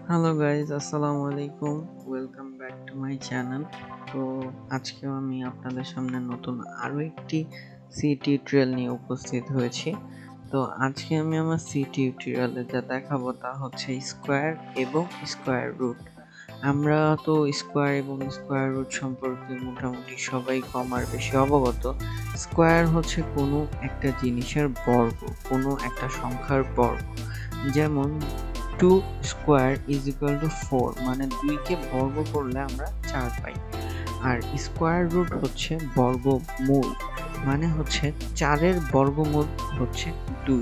Hello guys, আসসালামু আলাইকুম। Welcome back to my channel. তো আজকেও আমি আপনাদের সামনে নতুন আরও একটি সি টিউটোরিয়াল নিয়ে উপস্থিত হয়েছি। তো আজকে আমি আমার সি টিউটোরিয়ালে যা দেখাবো তা হচ্ছে স্কোয়ার এবং স্কোয়ার রুট। আমরা তো স্কোয়ার এবং স্কোয়ার রুট সম্পর্কে মোটামুটি সবাই কম আর বেশি অবগত। স্কোয়ার হচ্ছে কোনো একটা জিনিসের বর্গ, কোনো একটা সংখ্যার বর্গ। যেমন 2 স্কোয়ার ইজ ইকুয়াল টু 4, মানে 2কে বর্গ করলে আমরা 4 পাই। আর স্কোয়ার রুট হচ্ছে বর্গমূল, মানে হচ্ছে 4-এর বর্গমূল হচ্ছে 2।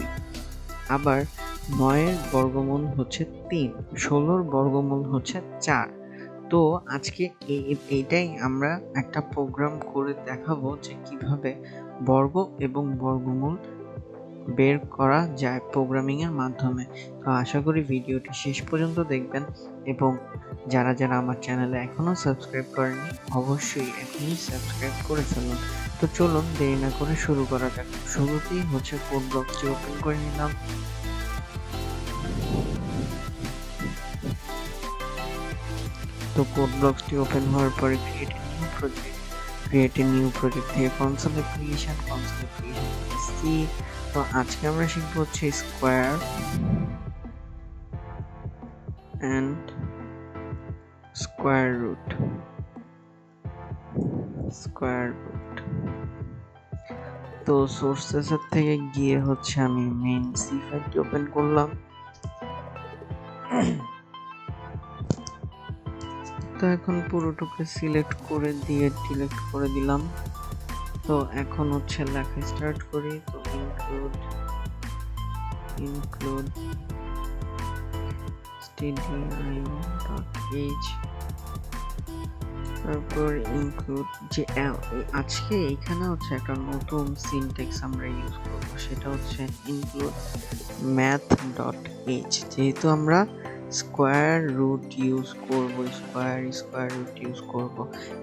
আবার 9-এর বর্গমূল হচ্ছে 3, 16-র বর্গমূল হচ্ছে 4। তো আজকে এইটাই আমরা একটা প্রোগ্রাম করে দেখাবো যে কিভাবে বর্গ এবং বর্গমূল বের করা যায় প্রোগ্রামিং এর মাধ্যমে। তো আশা করি ভিডিওটি শেষ পর্যন্ত দেখবেন, এবং যারা যারা আমার চ্যানেলে এখনো সাবস্ক্রাইব করেননি অবশ্যই এখনই সাবস্ক্রাইব করে ফেলুন। তো চলুন দেরি না করে শুরু করা যাক। শুরুতেই হচ্ছে কোড বক্সটি ওপেন করে নিলাম। তো কোড বক্সটি ওপেন হওয়ার পরে ক্রিয়েট এ নিউ প্রজেক্ট থেকে কনসোল অ্যাপ্লিকেশন সি। তো আজকে আমরা শিখবো হচ্ছে স্কোয়ার অ্যান্ড স্কোয়ার রুট। তো সোর্সেসের থেকে গিয়ে হচ্ছে আমি মেইন সি ফাইলটি ওপেন করলাম। তো এখন পুরোটুকু সিলেক্ট করে দিয়ে ডিলিট করে দিলাম। তো এখন হচ্ছে লেখা স্টার্ট করি। তো ইনক্লুড stdio.h, তারপর ইনক্লুড যে আজকে এখানে হচ্ছে একটা নতুন সিনট্যাক্স আমরা ইউজ করব, সেটা হচ্ছে ইনক্লুড math.h। যেহেতু আমরা স্কোয়ার রুট ইউজ করব, স্কোয়ার রুট ইউজ করব,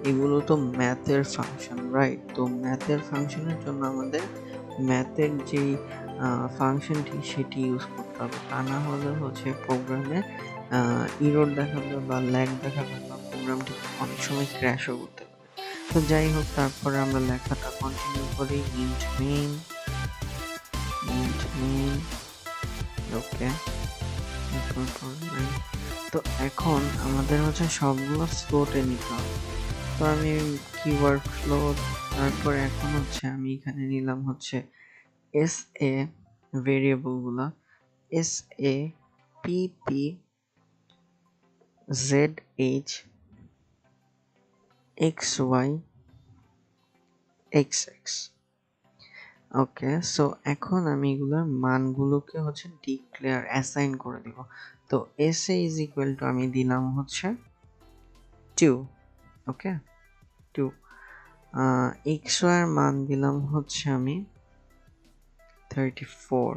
এগুলো তো ম্যাথের ফাংশন, রাইট? তো ম্যাথের ফাংশনের জন্য আমাদের ম্যাথের যেই ফাংশনটি সেটি ইউজ করতে হবে, তা না হলে হচ্ছে প্রোগ্রামে ইরর দেখাবে বা ল্যাগ দেখাবে বা প্রোগ্রামটি অনেক সময় ক্র্যাশও করতে পারে। তো যাই হোক, তারপরে আমরা লেখাটা কন্টিনিউ করি। ইন্ট মেইন, ওকে। তো এখন আমাদের হচ্ছে সবগুলো ফ্লোটে নিতে হবে। তো আমি কিওয়ার্ড ফ্লোট, তারপর এখন হচ্ছে আমি এখানে নিলাম হচ্ছে এস এ ভেরিয়েবলগুলা, S A P P Z H X Y X X. Okay, so এখন আমি এগুলোর মানগুলোকে হচ্ছে ডিক্লেয়ার অ্যাসাইন করে দিব। তো S A is equal two আমি দিলাম হচ্ছে 2, ওকে, 2। এক্স ওয়াই এর মান দিলাম হচ্ছে আমি 34,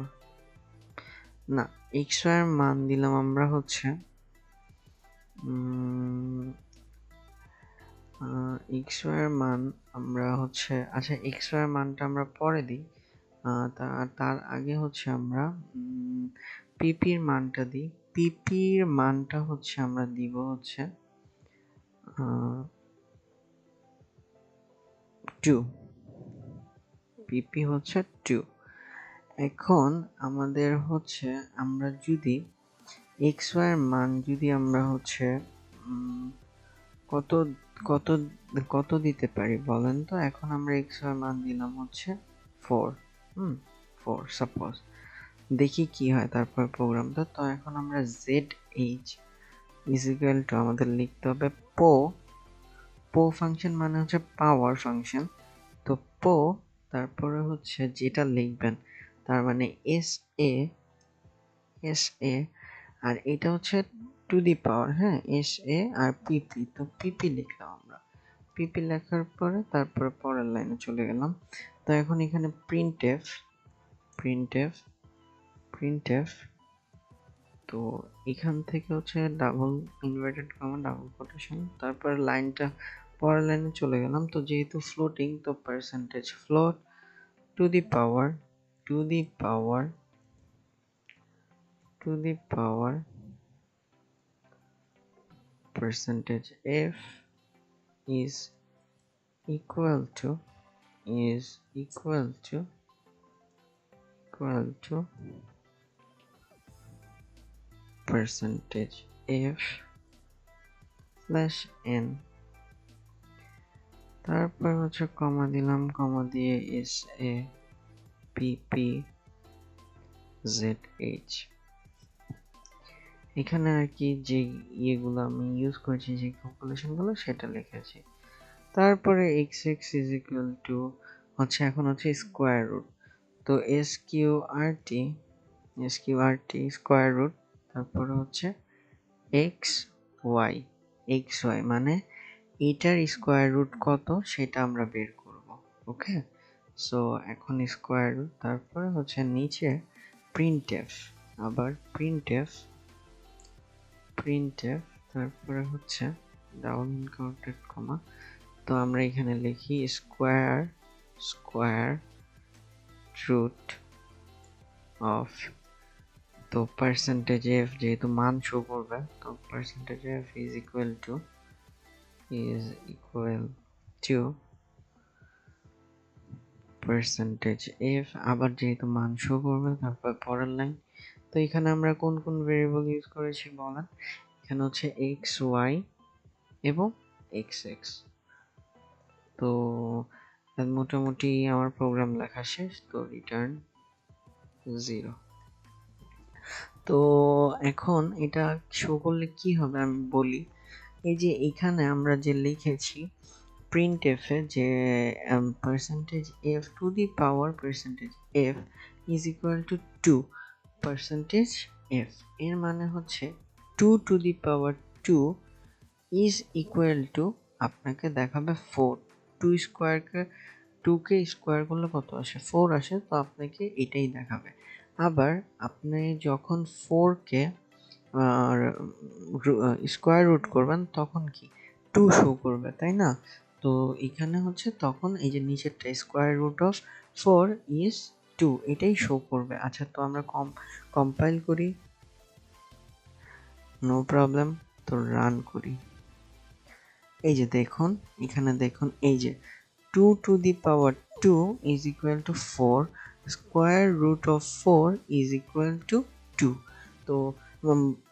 না, এক্স ওয়াই এর মান দিলাম আমরা হচ্ছে এক্স ওয়াই এর মান আমরা হচ্ছে, আচ্ছা, এক্স ওয়াই এর মানটা আমরা পরে দিই। তার আগে হচ্ছে আমরা পিপির মানটা দিই। পিপির মানটা হচ্ছে আমরা দিব হচ্ছে 2, পিপি হচ্ছে 2। এখন আমাদের হচ্ছে আমরা যদি এক্স ওয়াই এর মান যদি আমরা হচ্ছে কত কত কত দিতে পারি বলেন তো? এখন আমরা এক্স ওয়াই এর মান দিলাম হচ্ছে 4, 4 সাপোজ, দেখি কি হয় তারপর প্রোগ্রামটা। তো এখন আমরা Z H is equal two আমাদের লিখতে হবে পো ফাংশন, মানে হচ্ছে পাওয়ার ফাংশন। তো তারপরে হচ্ছে যেটা লিখবেন তার মানে এস এ, আর এটা হচ্ছে টু দি পাওয়ার, হ্যাঁ, এস এ আর পিপি। তো পিপি লিখলাম আমরা। পিপি লেখার পরে তারপরে পরের লাইনে চলে গেলাম। তো এখন এখানে প্রিন্ট এফ। তো এখান থেকে হচ্ছে double inverted comma double quotation, তারপর লাইনটা পরের লাইনে চলে গেলাম। তো যেহেতু ফ্লোটিং, তো percentage float two the power two the power two the power percentage f is equal to percentage f slash n, তারপর হচ্ছে কমা দিলাম, কমা দিয়ে S A P P Z H. এখানে আর কি যে ইয়েগুলো আমি ইউজ করেছি, যে ক্যালকুলেশনগুলো সেটা লিখেছি। তারপরে x x is equal two হচ্ছে এখন হচ্ছে স্কোয়ার রুট, তো এস কিউ আর টি স্কোয়ার রুট, তারপরে হচ্ছে এক্স ওয়াই মানে এটার স্কোয়ার রুট কত সেটা আমরা বের করব। ওকে, সো এখন স্কোয়ার রুট, তারপরে হচ্ছে নিচে প্রিন্টএফ, আবার প্রিন্টএফ, তারপরে হচ্ছে ডাবল ইনকাউন্টেড কমা, তো আমরা এখানে লিখি স্কোয়ার রুট অফ, তো পার্সেন্টেজ এফ যেহেতু মান শো করবে, তো percentage F is equal two percentage F, আবার যেহেতু মান শো করবে, তারপর পরের লাইন। তো এখানে আমরা কোন কোন ভেরিয়েবল ইউজ করেছি বলেন? এখানে হচ্ছে এক্স ওয়াই এবং এক্স এক্স। তো মোটামুটি আমার প্রোগ্রাম লেখা শেষ, তো রিটার্ন 0। তো এখন এটা শো করলে কি হবে আমি বলি। এই যে এখানে আমরা যে লিখেছি printf এ যে percentage F two the power percentage F is equal to 2 percentage F, এর মানে হচ্ছে 2 to the power 2 is equal two আপনাকে দেখাবে 4। 2 কে স্কোয়ার করলে কত আসে? 4 আসে, তো আপনাকে এটাই দেখাবে। আবার আপনি যখন 4 কে স্কোয়ার রুট করবেন তখন কি 2 শো করবে, তাই না? তো এখানে হচ্ছে তখন এই যে নিচেরটা স্কোয়ার রুট অফ 4 ইজ 2 এটাই শো করবে। আচ্ছা, তো আমরা কম্পাইল করি, নো প্রবলেম, তো রান করি। এই যে দেখুন, এখানে দেখুন, এই যে 2 to the power 2 is equal to 4, square root of 4 is equal to 2। তো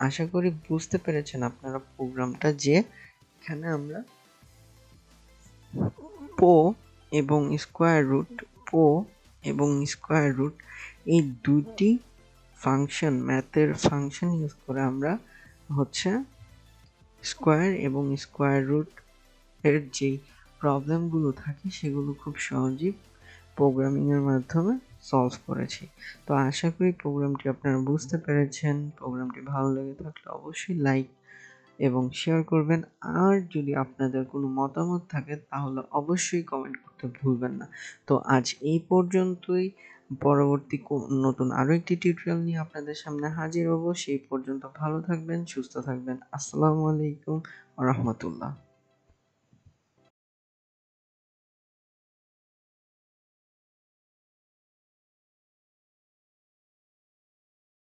আশা করি বুঝতে পেরেছেন আপনারা প্রোগ্রামটা, যে এখানে আমরা পো এবং স্কোয়ার রুট এই দুটি ফাংশন, ম্যাথের ফাংশন ইউজ করে আমরা হচ্ছে স্কোয়ার এবং স্কোয়ার রুট এর যে প্রবলেমগুলো থাকে সেগুলো খুব সহজেই প্রোগ্রামিং এর মাধ্যমে সলভ করেছি। তো আশা করি প্রোগ্রামটি আপনারা বুঝতে পেরেছেন। প্রোগ্রামটি ভালো লেগে থাকলে অবশ্যই লাইক এবং শেয়ার করবেন, আর যদি আপনাদের কোনো মতামত থাকে তাহলে অবশ্যই কমেন্ট করতে ভুলবেন না। তো আজ এই পর্যন্তই, পরবর্তী নতুন আরো একটি টিউটোরিয়াল নিয়ে আপনাদের সামনে হাজির হব। সেই পর্যন্ত ভালো থাকবেন, সুস্থ থাকবেন। আসসালামু আলাইকুম ওয়া রাহমাতুল্লাহ।